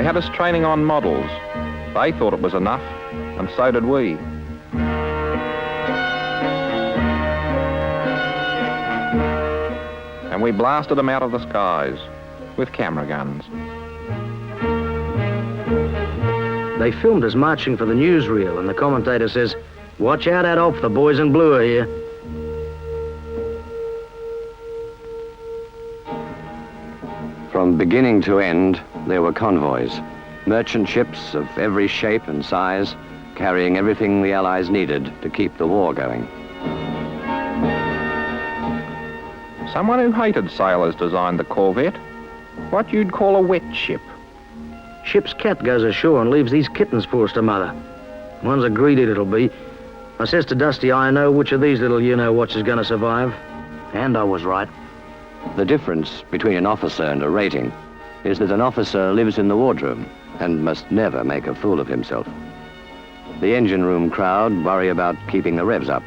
had us training on models. They thought it was enough, and so did we. And we blasted them out of the skies with camera guns. They filmed us marching for the newsreel, and the commentator says, "Watch out, Adolf, the boys in blue are here." From beginning to end, there were convoys, merchant ships of every shape and size, carrying everything the Allies needed to keep the war going. Someone who hated sailors designed the Corvette. What you'd call a wet ship. Ship's cat goes ashore and leaves these kittens for us to mother. One's a greedy little bee. I says to Dusty, I know which of these little you-know-whats is going to survive. And I was right. The difference between an officer and a rating is that an officer lives in the wardroom and must never make a fool of himself. The engine room crowd worry about keeping the revs up,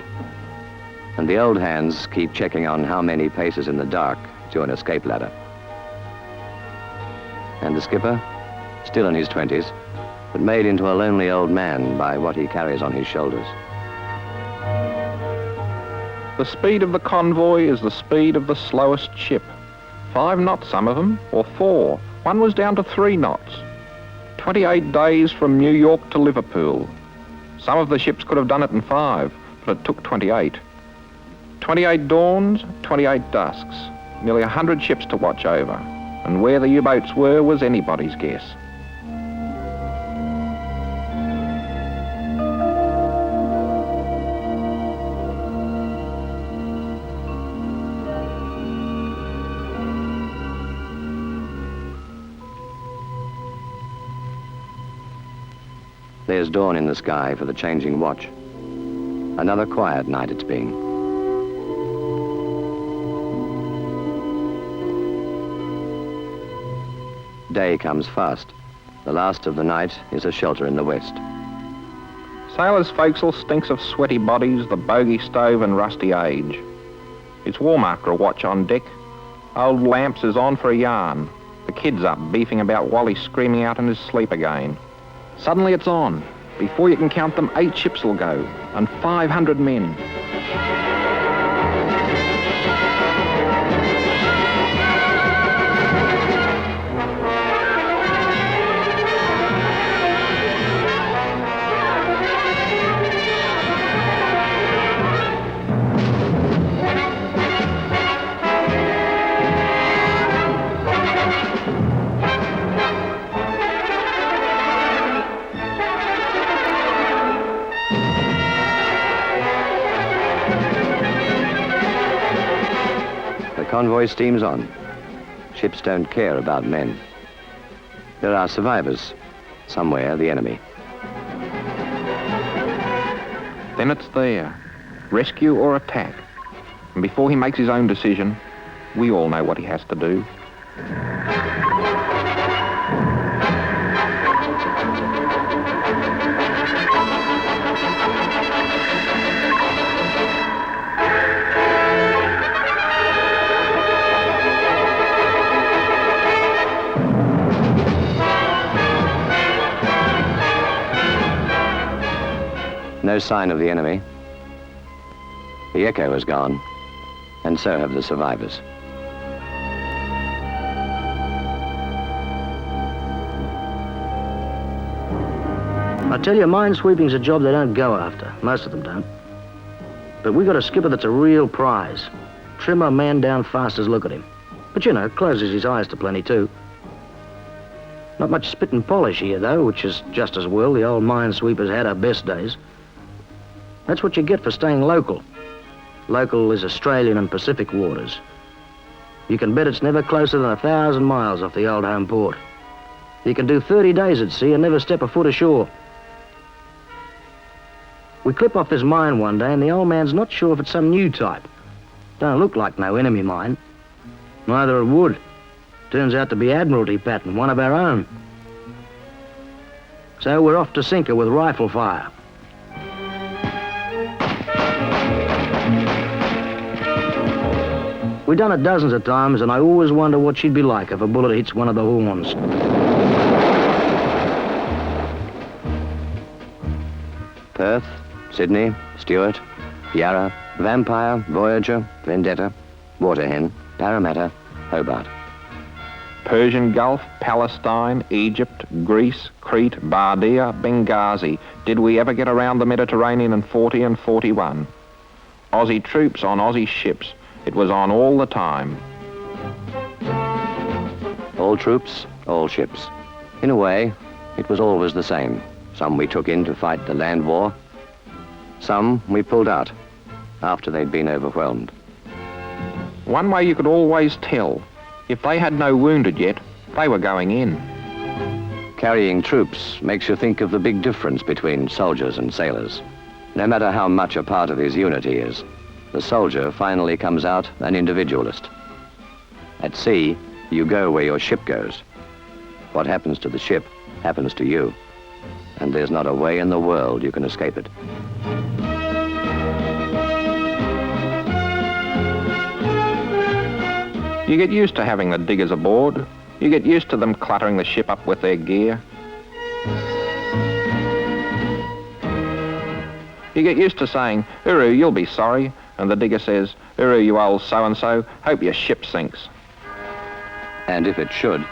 and the old hands keep checking on how many paces in the dark to an escape ladder. And the skipper, still in his 20s, but made into a lonely old man by what he carries on his shoulders. The speed of the convoy is the speed of the slowest ship. 5 knots, some of them, or 4. One was down to 3 knots. 28 days from New York to Liverpool. Some of the ships could have done it in 5, but it took 28. 28 dawns, 28 dusks. Nearly 100 ships to watch over. And where the U-boats were was anybody's guess. There's dawn in the sky for the changing watch. Another quiet night it's been. Day comes fast. The last of the night is a shelter in the west. Sailors' forecastle stinks of sweaty bodies, the bogey stove and rusty age. It's warm after a watch on deck. Old Lamps is on for a yarn. The kid's up, beefing about Wally screaming out in his sleep again. Suddenly it's on. Before you can count them, 8 ships will go, and 500 men. Convoy steams on. Ships don't care about men. There are survivors. Somewhere, the enemy. Then it's there. Rescue or attack. And before he makes his own decision, we all know what he has to do. No sign of the enemy. The Echo is gone, and so have the survivors. I tell you, minesweeping's a job they don't go after. Most of them don't. But we got a skipper that's a real prize. Trim a man down fast as look at him. But you know, closes his eyes to plenty too. Not much spit and polish here, though, which is just as well. The old minesweeper's had her best days. That's what you get for staying local. Local is Australian and Pacific waters. You can bet it's never closer than 1,000 miles off the old home port. You can do 30 days at sea and never step a foot ashore. We clip off this mine one day and the old man's not sure if it's some new type. Don't look like no enemy mine. Neither it would. Turns out to be Admiralty pattern, one of our own. So we're off to sink her with rifle fire. We've done it dozens of times, and I always wonder what she'd be like if a bullet hits one of the horns. Sydney, Stuart, Yarra, Vampire, Voyager, Vendetta, Waterhen, Parramatta, Hobart. Persian Gulf, Palestine, Egypt, Greece, Crete, Bardia, Benghazi. Did we ever get around the Mediterranean in 40 and 41? Aussie troops on Aussie ships. It was on all the time. All troops, all ships. In a way, it was always the same. Some we took in to fight the land war. Some we pulled out after they'd been overwhelmed. One way you could always tell. If they had no wounded yet, they were going in. Carrying troops makes you think of the big difference between soldiers and sailors. No matter how much a part of his unit he is, the soldier finally comes out an individualist. At sea, you go where your ship goes. What happens to the ship happens to you. And there's not a way in the world you can escape it. You get used to having the diggers aboard. You get used to them cluttering the ship up with their gear. You get used to saying, "Uru, you'll be sorry," and the digger says, "Uru, you old so-and-so, hope your ship sinks." And if it should,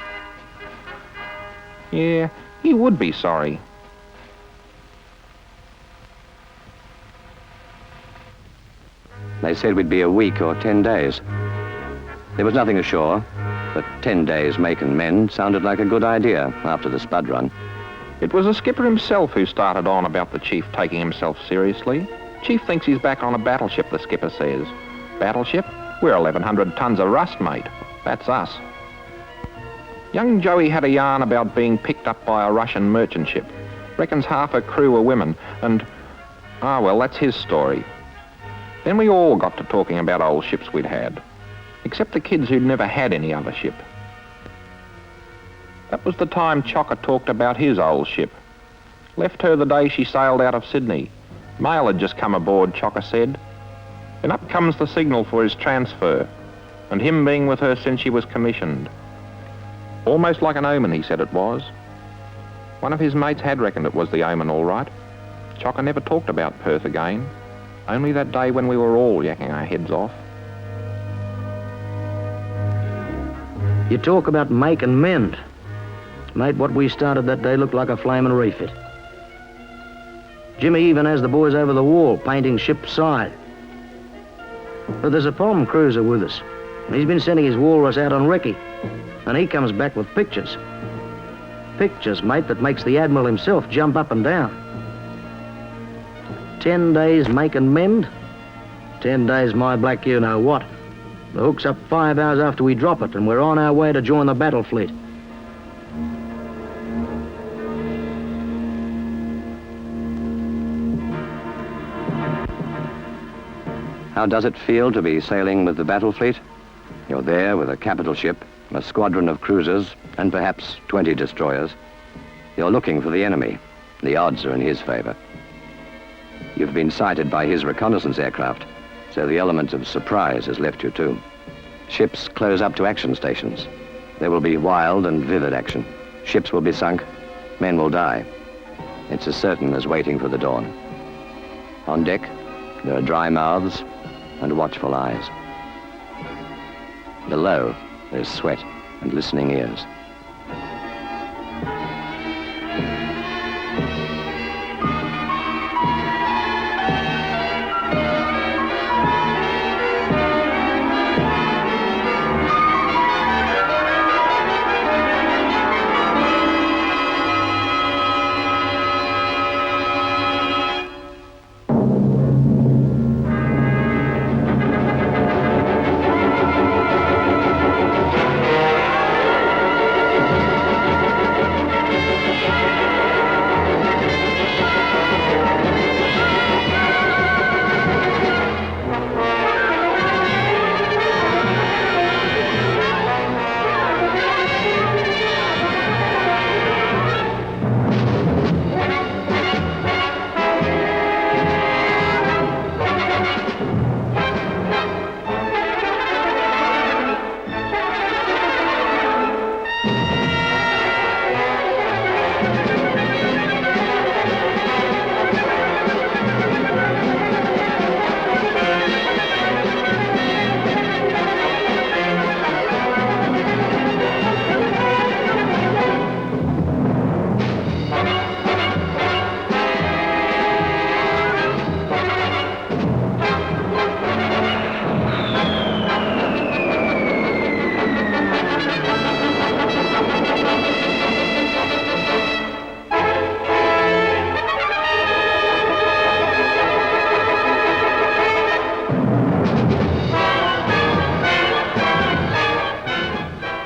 Yeah, he would be sorry. they said we'd be a week or 10 days. There was nothing ashore, but 10 days make and mend sounded like a good idea after the spud run. It was the skipper himself who started on about the chief taking himself seriously. Chief thinks he's back on a battleship, the skipper says. Battleship? We're 1,100 tons of rust, mate. That's us. Young Joey had a yarn about being picked up by a Russian merchant ship. Reckons half her crew were women, and... well, that's his story. Then we all got to talking about old ships we'd had. Except the kids who'd never had any other ship. That was the time Chocker talked about his old ship. Left her the day she sailed out of Sydney. Mail had just come aboard, Chocker said. And up comes the signal for his transfer, and him being with her since she was commissioned. Almost like an omen, he said it was. One of his mates had reckoned it was the omen, all right. Chocker never talked about Perth again. Only that day when we were all yakking our heads off. You talk about make and mend. Mate, what we started that day looked like a flaming refit. Jimmy even has the boys over the wall, painting ship's side. But there's a bomb cruiser with us. He's been sending his walrus out on recce, and he comes back with pictures. Pictures, mate, that makes the Admiral himself jump up and down. 10 days make and mend? 10 days my black you-know-what. The hook's up 5 hours after we drop it, and we're on our way to join the battle fleet. How does it feel to be sailing with the battle fleet? You're there with a capital ship, a squadron of cruisers, and perhaps 20 destroyers. You're looking for the enemy. The odds are in his favor. You've been sighted by his reconnaissance aircraft, so the element of surprise has left you too. Ships close up to action stations. There will be wild and vivid action. Ships will be sunk. Men will die. It's as certain as waiting for the dawn. On deck, there are dry mouths and watchful eyes. Below, there's sweat and listening ears.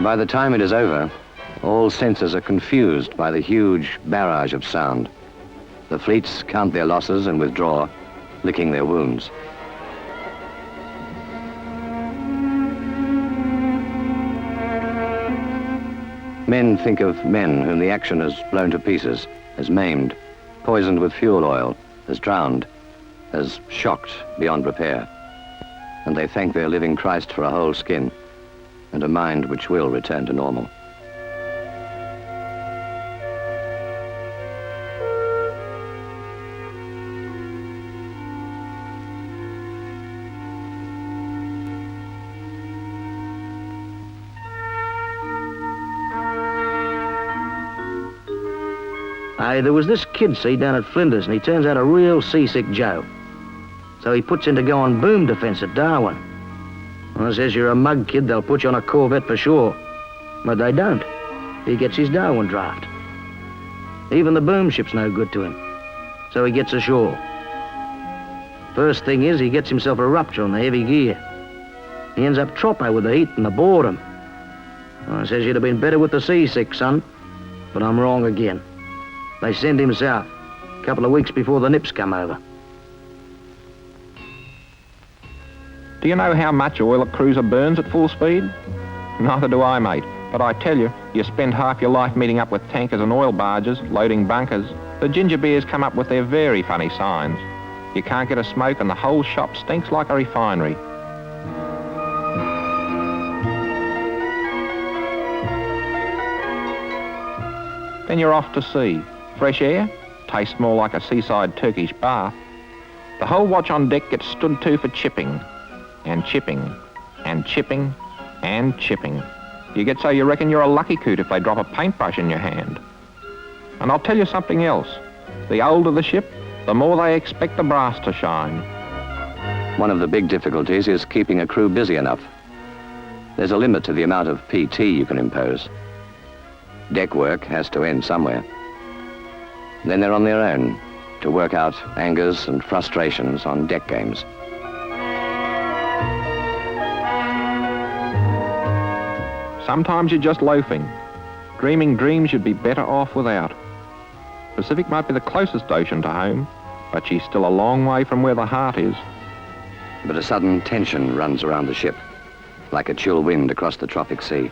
By the time it is over, all senses are confused by the huge barrage of sound. The fleets count their losses and withdraw, licking their wounds. Men think of men whom the action has blown to pieces, as maimed, poisoned with fuel oil, as drowned, as shocked beyond repair. And they thank their living Christ for a whole skin and a mind which will return to normal. Hey, there was this kid, see, down at Flinders, and he turns out a real seasick Joe. So he puts in to go on boom defence at Darwin. And I says, you're a mug, kid, they'll put you on a corvette for sure. But they don't. He gets his Darwin draft. Even the boom ship's no good to him. So he gets ashore. First thing is, he gets himself a rupture on the heavy gear. He ends up troppo with the heat and the boredom. I says, you'd have been better with the seasick, son. But I'm wrong again. They send him south, a couple of weeks before the nips come over. Do you know how much oil a cruiser burns at full speed? Neither do I, mate. But I tell you, you spend half your life meeting up with tankers and oil barges, loading bunkers. The ginger beers come up with their very funny signs. You can't get a smoke and the whole shop stinks like a refinery. Then you're off to sea. Fresh air, tastes more like a seaside Turkish bath. The whole watch on deck gets stood to for chipping, and chipping, and chipping, and chipping. You get so you reckon you're a lucky coot if they drop a paintbrush in your hand. And I'll tell you something else. The older the ship, the more they expect the brass to shine. One of the big difficulties is keeping a crew busy enough. There's a limit to the amount of PT you can impose. Deck work has to end somewhere. Then they're on their own to work out angers and frustrations on deck games. Sometimes you're just loafing, dreaming dreams you'd be better off without. Pacific might be the closest ocean to home, but she's still a long way from where the heart is. But a sudden tension runs around the ship, like a chill wind across the tropic sea.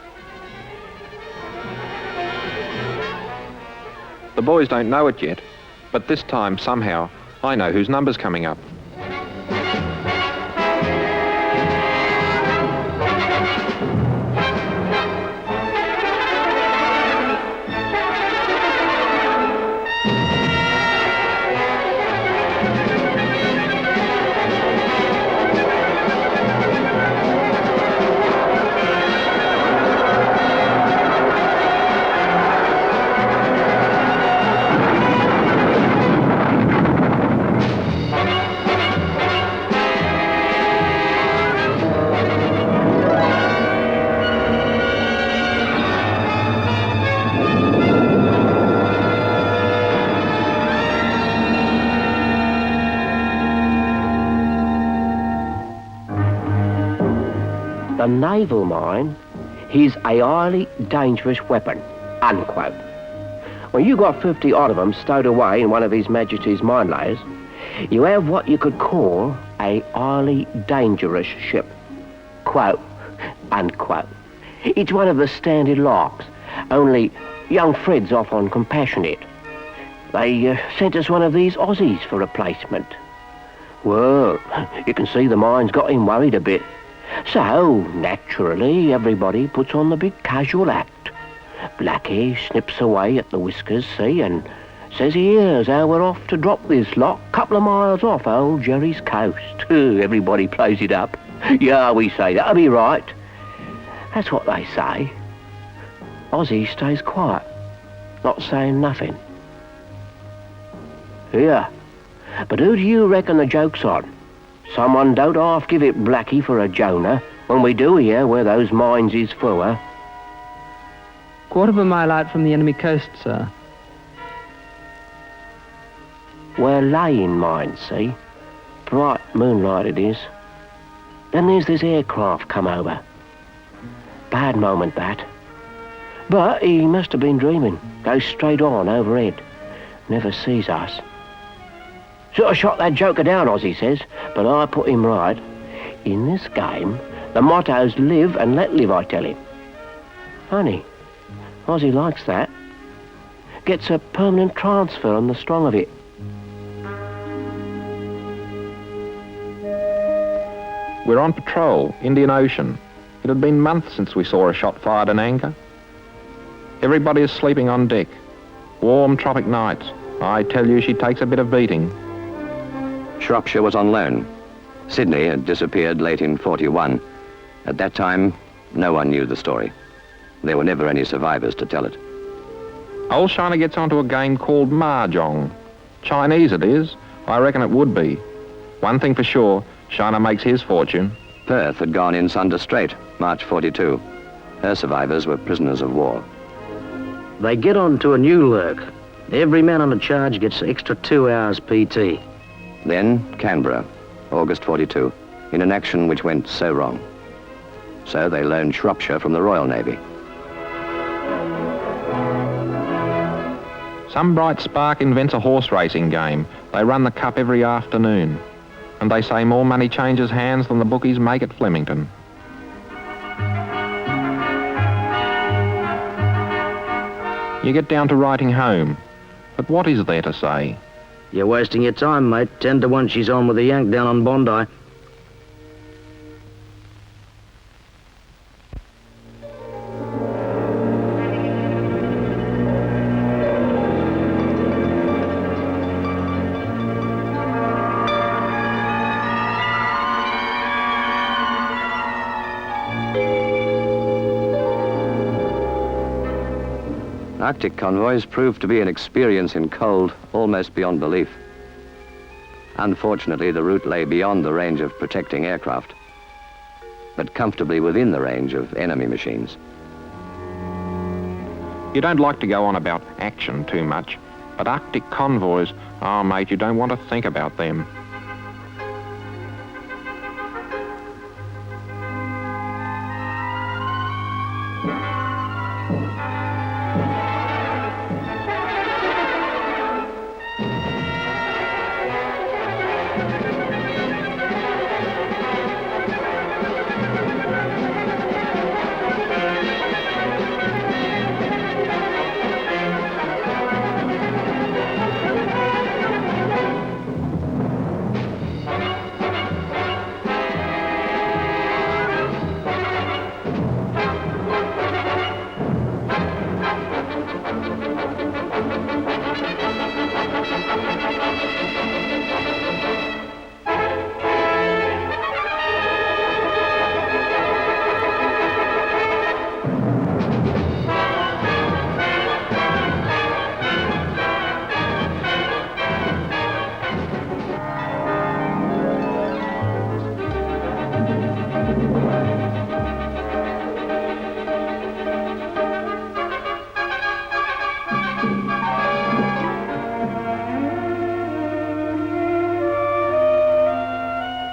The boys don't know it yet, but this time, somehow, I know whose number's coming up. The naval mine is a highly dangerous weapon, unquote. When you got 50 odd of them stowed away in one of His Majesty's mine layers, you have what you could call a highly dangerous ship, quote, unquote. It's one of the standard locks, only young Fred's off on compassionate. They sent us one of these Aussies for replacement. Well, you can see the mine's got him worried a bit. So, naturally, everybody puts on the big casual act. Blackie snips away at the whiskers, see, and says he hears how we're off to drop this lot a couple of miles off old Jerry's coast. Everybody plays it up. Yeah, we say, that'll be right. That's what they say. Aussie stays quiet, not saying nothing. Yeah, but who do you reckon the joke's on? Someone don't half give it Blackie for a Jonah when we do hear where those mines is for. Quarter of a mile out from the enemy coast, sir. We're laying mines, see? Bright moonlight it is. Then there's this aircraft come over. Bad moment, that. But he must have been dreaming. Goes straight on overhead. Never sees us. Sort of shot that joker down, Ozzy says, but I put him right. In this game, the motto's live and let live, I tell him. Funny, Ozzy likes that. Gets a permanent transfer on the strong of it. We're on patrol, Indian Ocean. It had been months since we saw a shot fired in anchor. Everybody is sleeping on deck. Warm tropic nights. I tell you, she takes a bit of beating. Shropshire was on loan. Sydney had disappeared late in 41. At that time, no one knew the story. There were never any survivors to tell it. Old Shiner gets onto a game called Mahjong. Chinese it is. I reckon it would be. One thing for sure, Shiner makes his fortune. Perth had gone in Sunder Strait, March 42. Her survivors were prisoners of war. They get on to a new lurk. Every man on the charge gets extra 2 hours PT. Then Canberra, August 42, in an action which went so wrong. So they loaned Shropshire from the Royal Navy. Some bright spark invents a horse racing game. They run the cup every afternoon. And they say more money changes hands than the bookies make at Flemington. You get down to writing home. But what is there to say? You're wasting your time, mate. 10 to 1 she's on with a yank down on Bondi. Arctic convoys proved to be an experience in cold almost beyond belief. Unfortunately, the route lay beyond the range of protecting aircraft, but comfortably within the range of enemy machines. You don't like to go on about action too much, but Arctic convoys, oh mate, you don't want to think about them.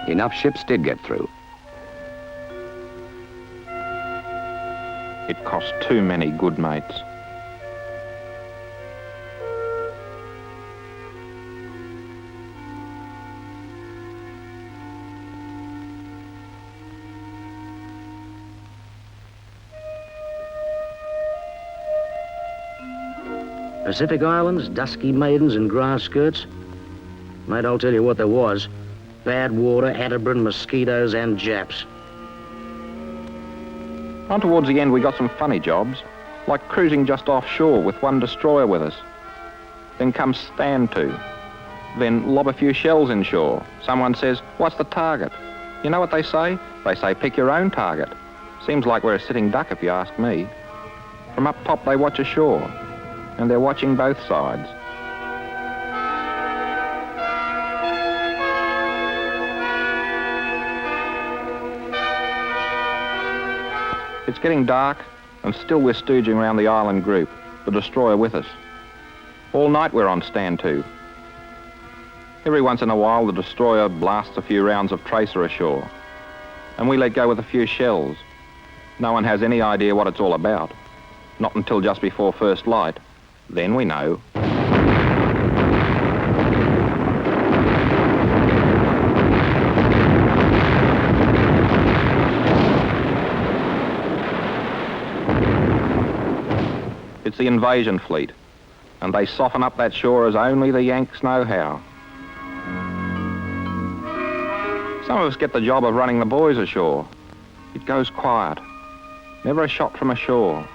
Enough ships did get through. It cost too many good mates. Pacific Islands, dusky maidens in grass skirts. Mate, I'll tell you what there was. Bad water, Atterbury, mosquitoes and Japs. On towards the end we got some funny jobs, like cruising just offshore with one destroyer with us. Then comes stand to. Then lob a few shells inshore. Someone says, what's the target? You know what they say? They say pick your own target. Seems like we're a sitting duck if you ask me. From up top they watch ashore, and they're watching both sides. It's getting dark, and still we're stooging around the island group, the destroyer with us. All night we're on stand to. Every once in a while the destroyer blasts a few rounds of tracer ashore, and we let go with a few shells. No one has any idea what it's all about. Not until just before first light. Then we know. It's the invasion fleet, and they soften up that shore as only the Yanks know how. Some of us get the job of running the boys ashore. It goes quiet. Never a shot from ashore.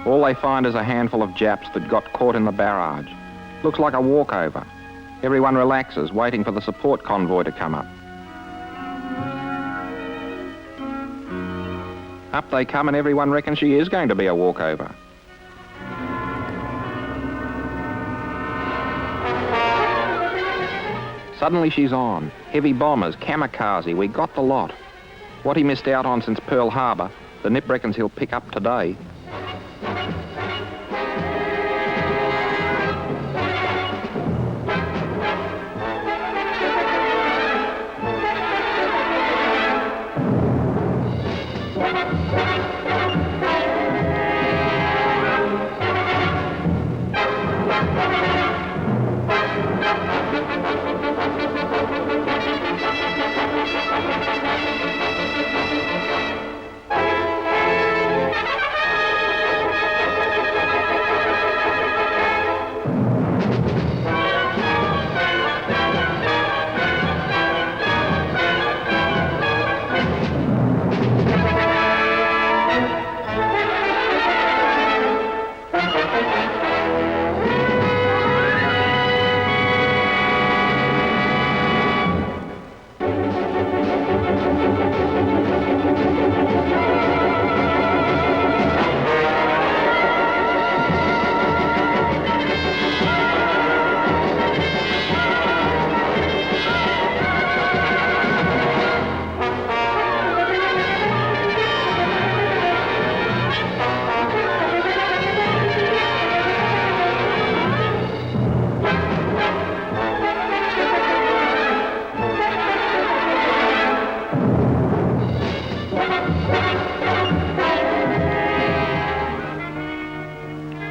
All they find is a handful of Japs that got caught in the barrage. Looks like a walkover. Everyone relaxes, waiting for the support convoy to come up. Up they come and everyone reckons she is going to be a walkover. Suddenly she's on. Heavy bombers, kamikaze, we got the lot. What he missed out on since Pearl Harbor, the Nip reckons he'll pick up today.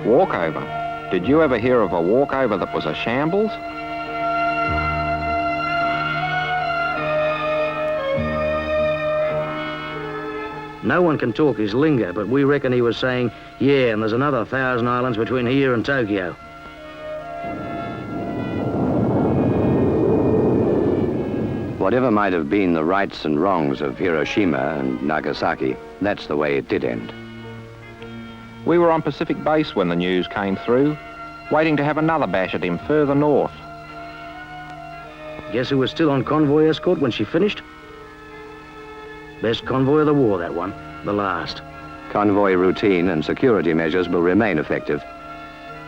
Walkover. Did you ever hear of a walkover that was a shambles? No one can talk his lingo, but we reckon he was saying, yeah, and there's another 1,000 islands between here and Tokyo. Whatever might have been the rights and wrongs of Hiroshima and Nagasaki, that's the way it did end. We were on Pacific Base when the news came through, waiting to have another bash at him further north. Guess who was still on convoy escort when she finished? Best convoy of the war, that one. The last. Convoy routine and security measures will remain effective.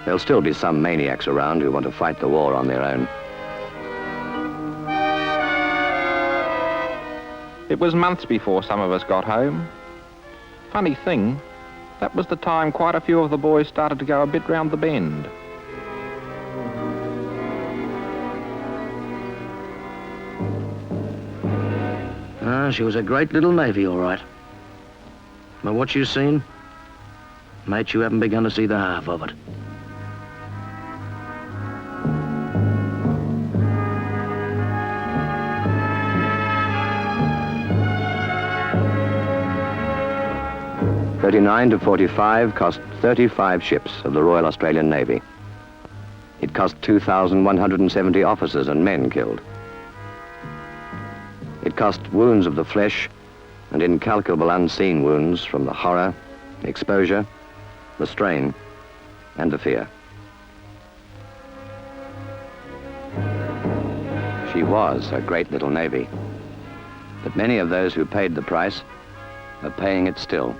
There'll still be some maniacs around who want to fight the war on their own. It was months before some of us got home. Funny thing, that was the time quite a few of the boys started to go a bit round the bend. She was a great little navy, all right. But what you've seen, mate, you haven't begun to see the half of it. $39 to $45 cost 35 ships of the Royal Australian Navy. It cost 2,170 officers and men killed. It cost wounds of the flesh and incalculable unseen wounds from the horror, exposure, the strain, and the fear. She was a great little navy, but many of those who paid the price are paying it still.